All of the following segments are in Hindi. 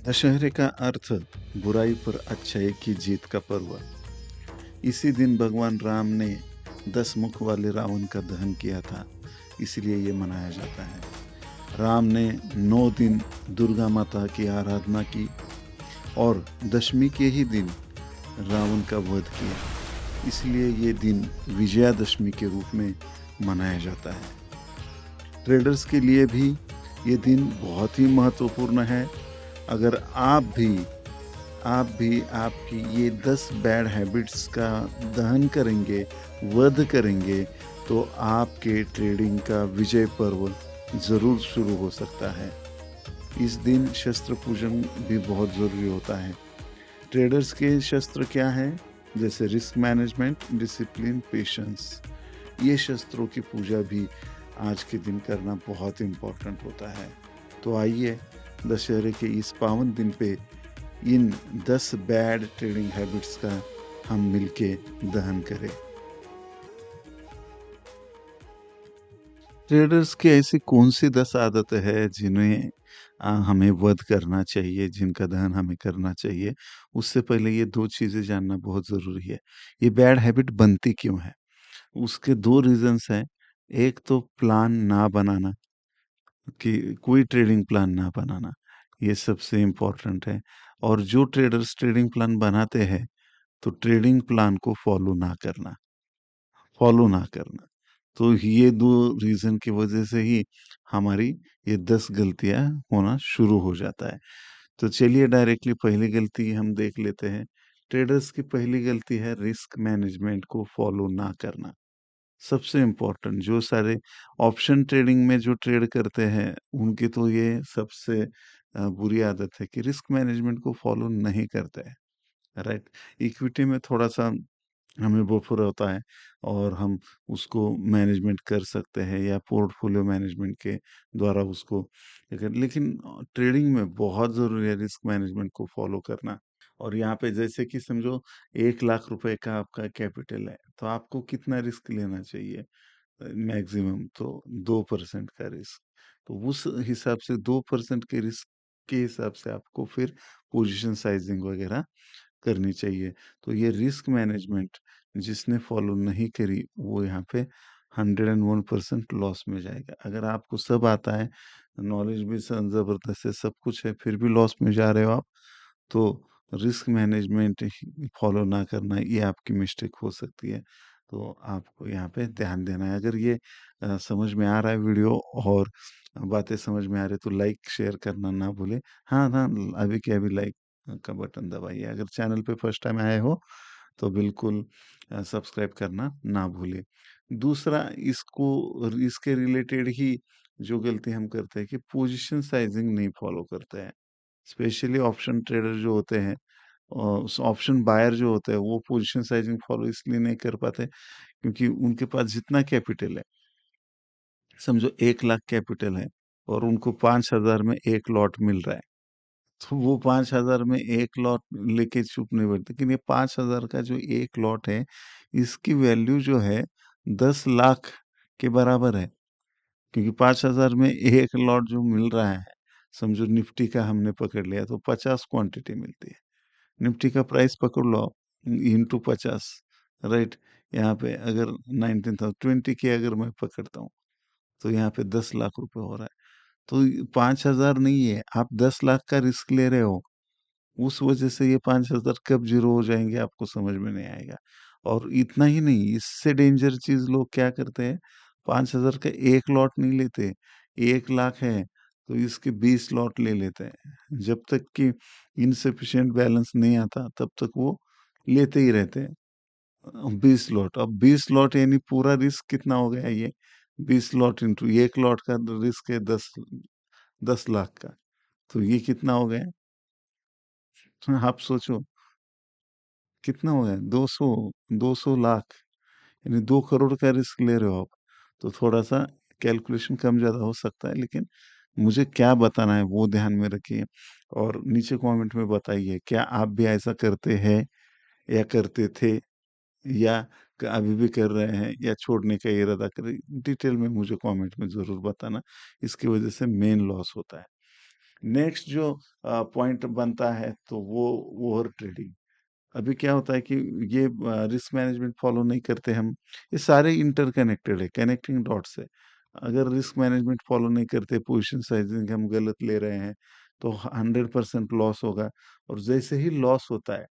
दशहरे का अर्थ बुराई पर अच्छाई की जीत का पर्व। इसी दिन भगवान राम ने 10 मुख वाले रावण का दहन किया था, इसलिए ये मनाया जाता है। राम ने 9 दिन दुर्गा माता की आराधना की और दशमी के ही दिन रावण का वध किया, इसलिए ये दिन विजयादशमी के रूप में मनाया जाता है। ट्रेडर्स के लिए भी ये दिन बहुत ही महत्वपूर्ण है। अगर आप भी आपकी ये 10 बैड हैबिट्स का दहन करेंगे, वध करेंगे, तो आपके ट्रेडिंग का विजय पर्व ज़रूर शुरू हो सकता है। इस दिन शस्त्र पूजन भी बहुत ज़रूरी होता है। ट्रेडर्स के शस्त्र क्या हैं? जैसे रिस्क मैनेजमेंट, डिसिप्लिन, पेशेंस। ये शस्त्रों की पूजा भी आज के दिन करना बहुत इम्पोर्टेंट होता है। तो आइए दशहरे के इस पावन दिन पे इन 10 बैड ट्रेडिंग हैबिट्स का हम मिलके दहन करें। ट्रेडर्स की ऐसी कौन-सी 10 आदतें हैं जिन्हें हमें वध करना चाहिए, जिनका दहन हमें करना चाहिए? उससे पहले ये 2 चीज़ें जानना बहुत ज़रूरी है। ये बैड हैबिट बनती क्यों है? उसके 2 रीज़न्स हैं। एक तो प्लान ना बनाना, कि कोई ट्रेडिंग प्लान ना बनाना, ये सबसे इम्पोर्टेंट है। और जो ट्रेडर्स ट्रेडिंग प्लान बनाते हैं, तो ट्रेडिंग प्लान को फॉलो ना करना। तो ये 2 रीज़न की वज़ह से ही हमारी ये 10 गलतियाँ होना शुरू हो जाता है। तो चलिए डायरेक्टली पहली गलती हम देख लेते हैं। ट्रेडर्स की पहली गलती है रिस्क मैनेजमेंट को फॉलो ना करना। सबसे इम्पोर्टेंट जो सारे ऑप्शन ट्रेडिंग में जो ट्रेड करते हैं, उनकी तो ये सबसे बुरी आदत है कि रिस्क मैनेजमेंट को फॉलो नहीं करते हैं, राइट? इक्विटी में थोड़ा-सा हमें बफर होता है और हम उसको मैनेजमेंट कर सकते हैं या पोर्टफोलियो मैनेजमेंट के द्वारा उसको लेकिन लेकिन ट्रेडिंग में बहुत ज़रूरी है रिस्क मैनेजमेंट को फॉलो करना। और यहाँ पे जैसे कि समझो 1 लाख रुपए का आपका कैपिटल है, तो आपको कितना रिस्क लेना चाहिए? मैक्सिमम तो 2% का रिस्क। तो उस हिसाब से 2% के रिस्क के हिसाब से आपको फिर पोजीशन साइजिंग वगैरह करनी चाहिए। तो ये रिस्क मैनेजमेंट जिसने फॉलो नहीं करी, वो यहाँ पे 101% लॉस में जाएगा। अगर आपको सब आता है, नॉलेज भी स ज़बरदस्त है, सब कुछ है, फिर भी लॉस में जा रहे हो आप, तो रिस्क मैनेजमेंट ही फॉलो ना करना, ये आपकी मिस्टेक हो सकती है। तो आपको यहाँ पे ध्यान देना है। अगर ये समझ में आ रहा है वीडियो और बातें समझ में आ रही है, तो लाइक, शेयर करना ना भूलें। हाँ, हाँ, अभी के अभी लाइक का बटन दबाइए। अगर चैनल पे फर्स्ट टाइम आए हो तो बिल्कुल सब्सक्राइब करना ना भूलें। दूसरा इसके रिलेटेड ही जो गलती हम करते हैं कि पोजीशन साइजिंग नहीं फॉलो करते हैं। स्पेशली ऑप्शन ट्रेडर जो होते हैं उस ऑप्शन बायर जो होते हैं वो पोजीशन साइजिंग फॉलो इसलिए नहीं कर पाते क्योंकि उनके पास जितना कैपिटल है, समझो 1 लाख कैपिटल है और उनको 5,000 में एक लॉट मिल रहा है, तो वो 5,000 में 1 लॉट लेके चुप नहीं बैठते। लेकिन ये 5,000 का जो 1 लॉट है, इसकी वैल्यू जो है 10 लाख के बराबर है। क्योंकि 5,000 में 1 लॉट जो मिल रहा है, समझो निफ्टी का हमने पकड़ लिया तो 50 क्वांटिटी मिलती है। निफ्टी का प्राइस पकड़ लो आप इंटू 50, राइट? यहाँ पे अगर 19,000 20 के अगर मैं पकड़ता हूँ, तो यहाँ पे 10 लाख रुपए हो रहा है। तो 5,000 नहीं है, आप 10 लाख का रिस्क ले रहे हो। उस वजह से ये 5,000 कब ज़ीरो हो जाएँगे आपको समझ में नहीं आएगा। और इतना ही नहीं, इससे डेंजर चीज़ लोग क्या करते हैं, 5,000 का 1 लॉट नहीं लेते, 1 लाख है तो इसके 20 लॉट ले लेते हैं। जब तक कि इनसफिशिएंट बैलेंस नहीं आता तब तक वो लेते ही रहते हैं। 20 लॉट, अब 20 लॉट यानी पूरा रिस्क कितना हो गया ये? 20 लॉट इंटू 1 लॉट का रिस्क है 10 लाख का, तो ये कितना हो गया? आप सोचो कितना हो गया? 200 लाख यानी 2 करोड़ का रिस्क ले रहे हो आप। तो थोड़ा-सा कैलकुलेशन कम-ज़्यादा हो सकता है, लेकिन मुझे क्या बताना है वो ध्यान में रखिए और नीचे कमेंट में बताइए, क्या आप भी ऐसा करते हैं या करते थे या अभी भी कर रहे हैं या छोड़ने का इरादा करें? डिटेल में मुझे कमेंट में ज़रूर बताना, इसकी वजह से मेन लॉस होता है। नेक्स्ट जो पॉइंट बनता है तो वो ओवर ट्रेडिंग। अभी क्या होता है कि ये रिस्क मैनेजमेंट फॉलो नहीं करते हम, ये सारे इंटरकनेक्टेड है, कनेक्टिंग डॉट्स है। अगर रिस्क मैनेजमेंट फॉलो नहीं करते, पोजीशन साइजिंग हम गलत ले रहे हैं, तो 100% लॉस होगा। और जैसे ही लॉस होता है,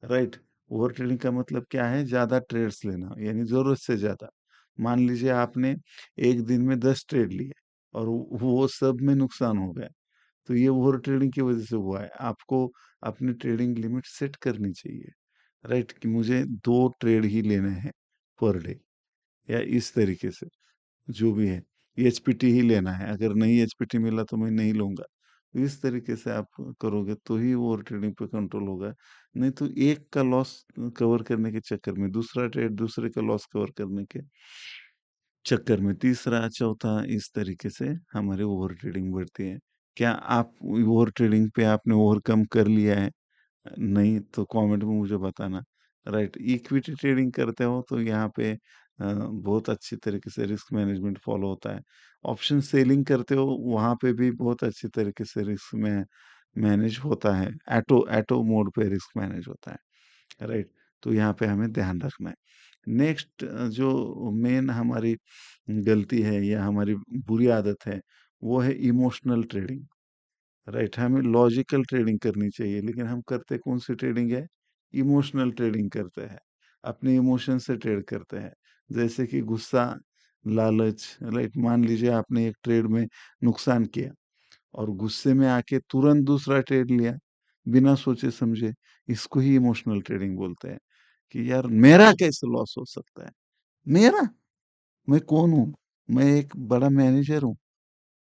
राइट, ओवर ट्रेडिंग का मतलब क्या है? ज्यादा ट्रेड्स लेना, यानी जरूरत से ज्यादा। मान लीजिए आपने एक दिन में 10 ट्रेड लिए और वो सब में नुकसान हो गया, तो ये ओवर ट्रेडिंग की वजह से हुआ है। आपको अपनी ट्रेडिंग लिमिट सेट करनी चाहिए, राइट, कि मुझे 2 ट्रेड ही लेने हैं पर डे, या इस तरीके से जो भी है, एचपीटी ही लेना है, अगर नहीं एचपीटी मिला तो मैं नहीं लूंगा। तो इस तरीके से आप करोगे तो ही ओवर ट्रेडिंग पे कंट्रोल होगा। नहीं तो एक का लॉस कवर करने के चक्कर में दूसरा ट्रेड, दूसरे का लॉस कवर करने के चक्कर में तीसरा, चौथा, इस तरीके से हमारे ओवर ट्रेडिंग बढ़ती है। क्या आप ओवर ट्रेडिंग पे आपने ओवरकम कर लिया है? नहीं तो कमेंट में मुझे बताना। राइट, इक्विटी ट्रेडिंग करते हो तो यहाँ पे बहुत अच्छी तरीके से रिस्क मैनेजमेंट फॉलो होता है। ऑप्शन सेलिंग करते हो, वहाँ पे भी बहुत अच्छी तरीके से रिस्क में मैनेज होता है। एटो एटो मोड पे रिस्क मैनेज होता है, राइट। तो यहाँ पे हमें ध्यान रखना है। नेक्स्ट जो मेन हमारी गलती है या हमारी बुरी आदत है, वो है इमोशनल ट्रेडिंग। राइट, हमें लॉजिकल ट्रेडिंग करनी चाहिए, लेकिन हम करते कौन सी ट्रेडिंग है? इमोशनल ट्रेडिंग करते हैं, अपने इमोशन से ट्रेड करते हैं। जैसे कि गुस्सा, लालच, राइट, मान लीजिए आपने एक ट्रेड में नुकसान किया और गुस्से में आके तुरंत दूसरा ट्रेड लिया बिना सोचे समझे, इसको ही इमोशनल ट्रेडिंग बोलते हैं। कि यार मेरा कैसे लॉस हो सकता है? मेरा? मैं कौन हूँ? मैं एक बड़ा मैनेजर हूँ,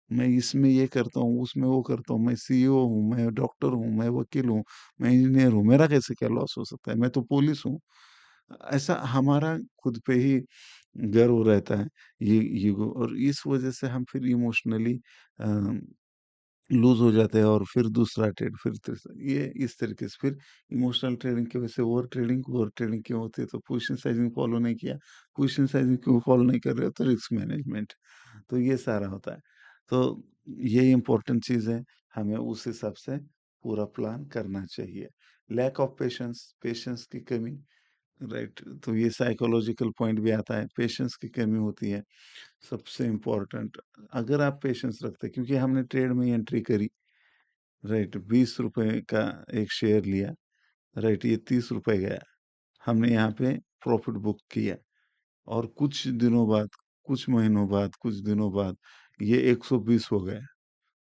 मैं इसमें ये करता हूँ, उसमें वो करता हूँ, मैं सीईओ हूँ, मैं डॉक्टर हूँ, मैं वकील हूँ, मैं इंजीनियर हूँ, मेरा कैसे क्या लॉस हो सकता है? मैं तो पुलिस हूँ। ऐसा हमारा खुद पे ही गर्व रहता है, ये ईगो, और इस वजह से हम फिर इमोशनली लूज हो जाते हैं और फिर दूसरा ट्रेड, फिर तीसरा, ये इस तरीके से फिर इमोशनल ट्रेडिंग की वजह से ओवर ट्रेडिंग क्यों होती है? तो पोजीशन साइजिंग फॉलो नहीं किया। पोजीशन साइजिंग क्यों फॉलो नहीं कर रहे हो? तो रिस्क मैनेजमेंट। तो ये सारा होता है। तो ये इम्पोर्टेंट चीज़ है, हमें उस हिसाब से पूरा प्लान करना चाहिए। लैक ऑफ पेशेंस, पेशेंस की कमी, राइट, तो ये साइकोलॉजिकल पॉइंट भी आता है, पेशेंस की कमी होती है सबसे इम्पोर्टेंट। अगर आप पेशेंस रखते हैं, क्योंकि हमने ट्रेड में एंट्री करी, राइट, 20 रुपए का एक शेयर लिया, राइट, ये 30 रुपए गया, हमने यहाँ पे प्रॉफिट बुक किया, और कुछ दिनों बाद, कुछ महीनों बाद, कुछ दिनों बाद ये 120 हो गया,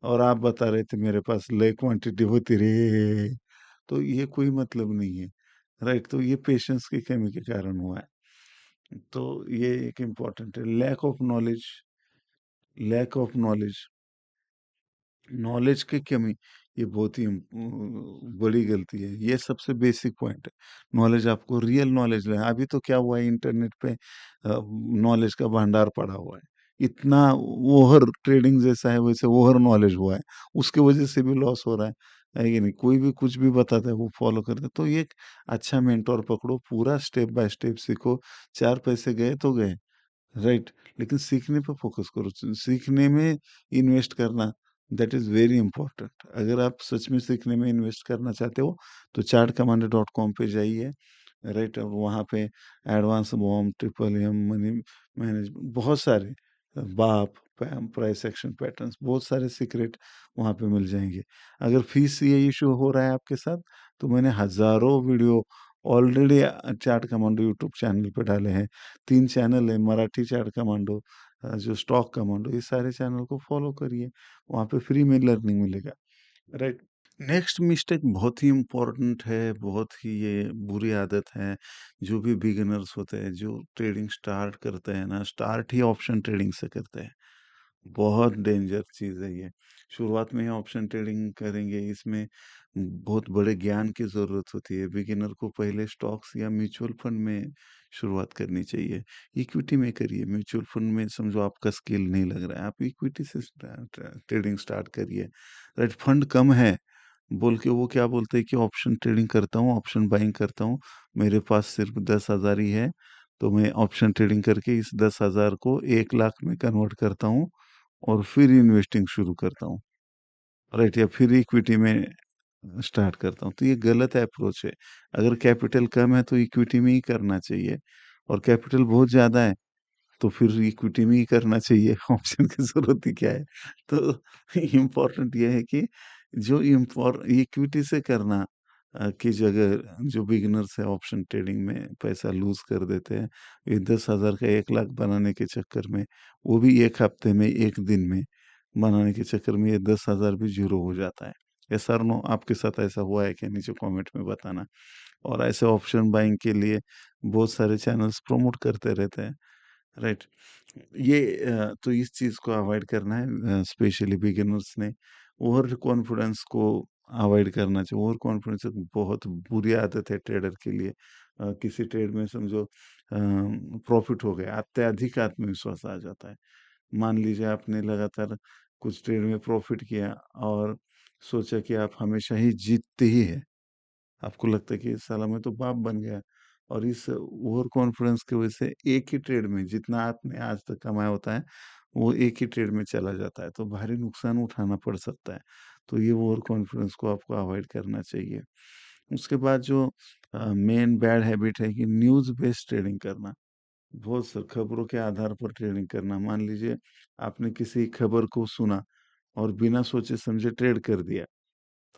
और आप बता रहे थे मेरे पास लय क्वांटिटी होती रही, तो ये कोई मतलब नहीं है, राइट। तो ये पेशेंस की कमी के कारण हुआ है। तो ये एक इम्पॉर्टेंट है, लैक ऑफ नॉलेज, नॉलेज की कमी, ये बहुत ही बड़ी गलती है। ये सबसे बेसिक पॉइंट है। नॉलेज, आपको रियल नॉलेज लेना। अभी तो क्या हुआ है, इंटरनेट पे नॉलेज का भंडार पड़ा हुआ है। इतना ओवर ट्रेडिंग जैसा है, वैसे ओवर नॉलेज हुआ है, उसके वजह से भी लॉस हो रहा है कि नहीं? कोई भी कुछ भी बताता है वो फॉलो करते हैं। तो ये एक अच्छा मेंटोर पकड़ो, पूरा स्टेप बाय स्टेप सीखो। 4 पैसे गए तो गए, राइट, लेकिन सीखने पे फोकस करो, सीखने में इन्वेस्ट करना, दैट इज वेरी इंपॉर्टेंट। अगर आप सच में सीखने में इन्वेस्ट करना चाहते हो तो chartcommander.com पे जाइए, राइट, और वहाँ पे advance bomb, triple M, money management, बहुत सारे बाप, प्राइस एक्शन पैटर्न्स, बहुत सारे सीक्रेट वहाँ पे मिल जाएंगे। अगर फीस ये इशू हो रहा है आपके साथ, तो मैंने हजारों video already chart commando YouTube channel पे डाले हैं। 3 चैनल है, मराठी चार्ट कमांडो, जो स्टॉक कमांडो, ये सारे चैनल को फॉलो करिए, वहाँ पे फ्री में लर्निंग मिलेगा, राइट। नेक्स्ट मिस्टेक बहुत ही इम्पोर्टेंट है, बहुत ही ये बुरी आदत है। जो भी बिगिनर्स होते हैं, जो ट्रेडिंग स्टार्ट करते हैं ना, स्टार्ट ही ऑप्शन ट्रेडिंग से करते हैं। बहुत डेंजर चीज़ है ये। शुरुआत में ही ऑप्शन ट्रेडिंग करेंगे, इसमें बहुत बड़े ज्ञान की ज़रूरत होती है। बिगिनर को पहले स्टॉक्स या म्यूचुअल फंड में शुरुआत करनी चाहिए। इक्विटी में करिए, म्यूचुअल फंड में समझो आपका स्किल नहीं लग रहा है, आप इक्विटी से ट्रेडिंग स्टार्ट करिए। राइट, फंड कम है बोल के वो क्या बोलते हैं कि ऑप्शन ट्रेडिंग करता हूँ, ऑप्शन बाइंग करता हूँ, मेरे पास सिर्फ 10,000 ही है, तो मैं ऑप्शन ट्रेडिंग करके इस 10,000 को 1 लाख में कन्वर्ट करता हूँ और फिर इन्वेस्टिंग शुरू करता हूँ। राइट, या फिर इक्विटी में स्टार्ट करता हूँ, तो ये गलत अप्रोच है। अगर कैपिटल कम है तो इक्विटी में ही करना चाहिए, और कैपिटल बहुत ज़्यादा है तो फिर इक्विटी में ही करना चाहिए, ऑप्शन की ज़रूरत ही क्या है? तो इम्पोर्टेंट ये है कि जो इक्विटी से करना की जगह जो बिगिनर्स है ऑप्शन ट्रेडिंग में पैसा लूज़ कर देते हैं, ये 10,000 का 1 लाख बनाने के चक्कर में, वो भी 1 हफ्ते में, 1 दिन में बनाने के चक्कर में ये 10,000 भी ज़ीरो हो जाता है। येस और नो, आपके साथ ऐसा हुआ है क्या? नीचे कमेंट में बताना। और ऐसे ऑप्शन बाइंग के लिए बहुत सारे चैनल्स प्रमोट करते रहते हैं, राइट? ये तो इस चीज़ को अवॉइड करना है, स्पेशली बिगिनर्स ने। ओवर कॉन्फिडेंस को अवॉइड करना चाहिए। ओवर कॉन्फिडेंस एक बहुत बुरी आदत है ट्रेडर के लिए। किसी ट्रेड में समझो प्रॉफिट हो गया, अत्यधिक आत्मविश्वास आ जाता है। मान लीजिए आपने लगातार कुछ ट्रेड में प्रॉफिट किया और सोचा कि आप हमेशा ही जीतते ही हैं। आपको लगता है कि साला मैं तो बाप बन गया, और इस ओवर कॉन्फिडेंस की वजह से एक ही ट्रेड में जितना आपने आज तक कमाया होता है, वो एक ही ट्रेड में चला जाता है, तो भारी नुकसान उठाना पड़ सकता है। तो ये ओवर कॉन्फिडेंस को आपको अवॉइड करना चाहिए। उसके बाद जो मेन बैड हैबिट है कि न्यूज़ बेस्ड ट्रेडिंग करना। बहुत स खबरों के आधार पर ट्रेडिंग करना। मान लीजिए आपने किसी खबर को सुना और बिना सोचे समझे ट्रेड कर दिया।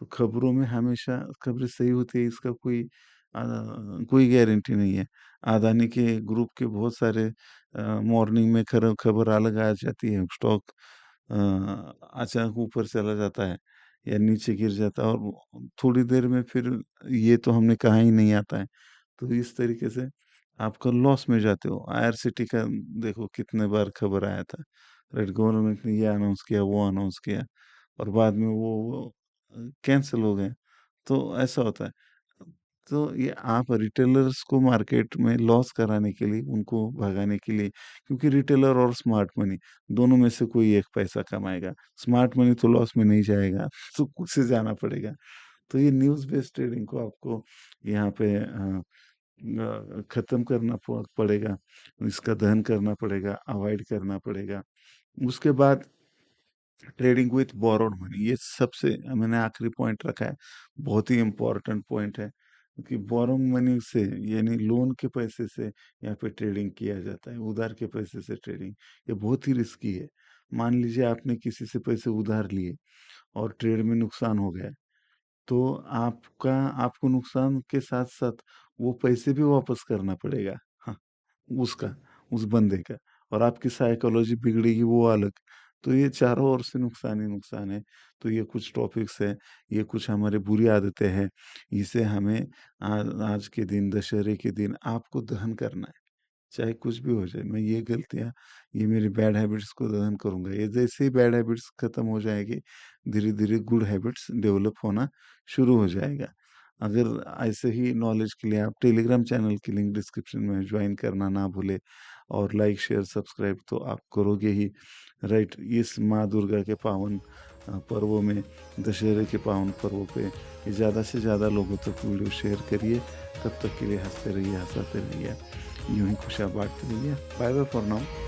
तो खबरों में हमेशा खबरें सही होती है इसका कोई गारंटी नहीं है। अदानी के ग्रुप के बहुत सारे मॉर्निंग में खबर अलग आ जाती है, स्टॉक अचानक ऊपर चला जाता है या नीचे गिर जाता है, और थोड़ी देर में फिर ये तो हमने कहा ही नहीं आता है। तो इस तरीके से आपका लॉस में जाते हो। आईआरसीटी का देखो कितने बार खबर आया था, राइट? गवर्नमेंट ने ये अनाउंस किया, वो अनाउंस किया, और बाद में वो कैंसल हो गए। तो ऐसा होता है। तो ये आप रिटेलर्स को मार्केट में लॉस कराने के लिए, उनको भगाने के लिए, क्योंकि रिटेलर और स्मार्ट मनी दोनों में से कोई एक पैसा कमाएगा। स्मार्ट मनी तो लॉस में नहीं जाएगा, तो कुछ से जाना पड़ेगा। तो ये न्यूज़ बेस्ड ट्रेडिंग को आपको यहाँ पे खत्म करना पड़ेगा, इसका दहन करना पड़ेगा, अवॉइड करना पड़ेगा। उसके बाद ट्रेडिंग विथ बोरोड मनी, ये सबसे मैंने आखिरी पॉइंट रखा है, बहुत ही इम्पोर्टेंट पॉइंट है, क्योंकि बोरोइंग मनी से यानी लोन के पैसे से यहाँ पे ट्रेडिंग किया जाता है, उधार के पैसे से ट्रेडिंग। ये बहुत ही रिस्की है। मान लीजिए आपने किसी से पैसे उधार लिए और ट्रेड में नुकसान हो गया, तो आपको नुकसान के साथ-साथ वो पैसे भी वापस करना पड़ेगा। हाँ, उसका, उस बंदे का, और आपकी साइकोलॉजी बिगड़ेगी वो अलग। तो ये चारों ओर से नुकसान ही नुकसान है। तो ये कुछ टॉपिक्स हैं, ये कुछ हमारी बुरी आदतें हैं, इसे हमें आज के दिन, दशहरे के दिन आपको दहन करना है। चाहे कुछ भी हो जाए, मैं ये गलतियाँ, ये मेरी बैड हैबिट्स को दहन करूँगा। ये जैसे ही बैड हैबिट्स खत्म हो जाएगी, धीरे-धीरे गुड हैबिट्स डेवलप होना शुरू हो जाएगा। अगर ऐसे ही नॉलेज के लिए आप टेलीग्राम चैनल की लिंक डिस्क्रिप्शन में जॉइन करना ना भूलें, और लाइक, शेयर, सब्सक्राइब तो आप करोगे ही, राइट? इस माँ दुर्गा के पावन पर्वों में, दशहरे के पावन पर्वों पे ये ज़्यादा से ज़्यादा लोगों तक वीडियो शेयर करिए। तब तक के लिए हँसते रहिए, हँसाते रहिए। यूँ ही खुशियाँ बाँटते रहिए। Bye bye for now.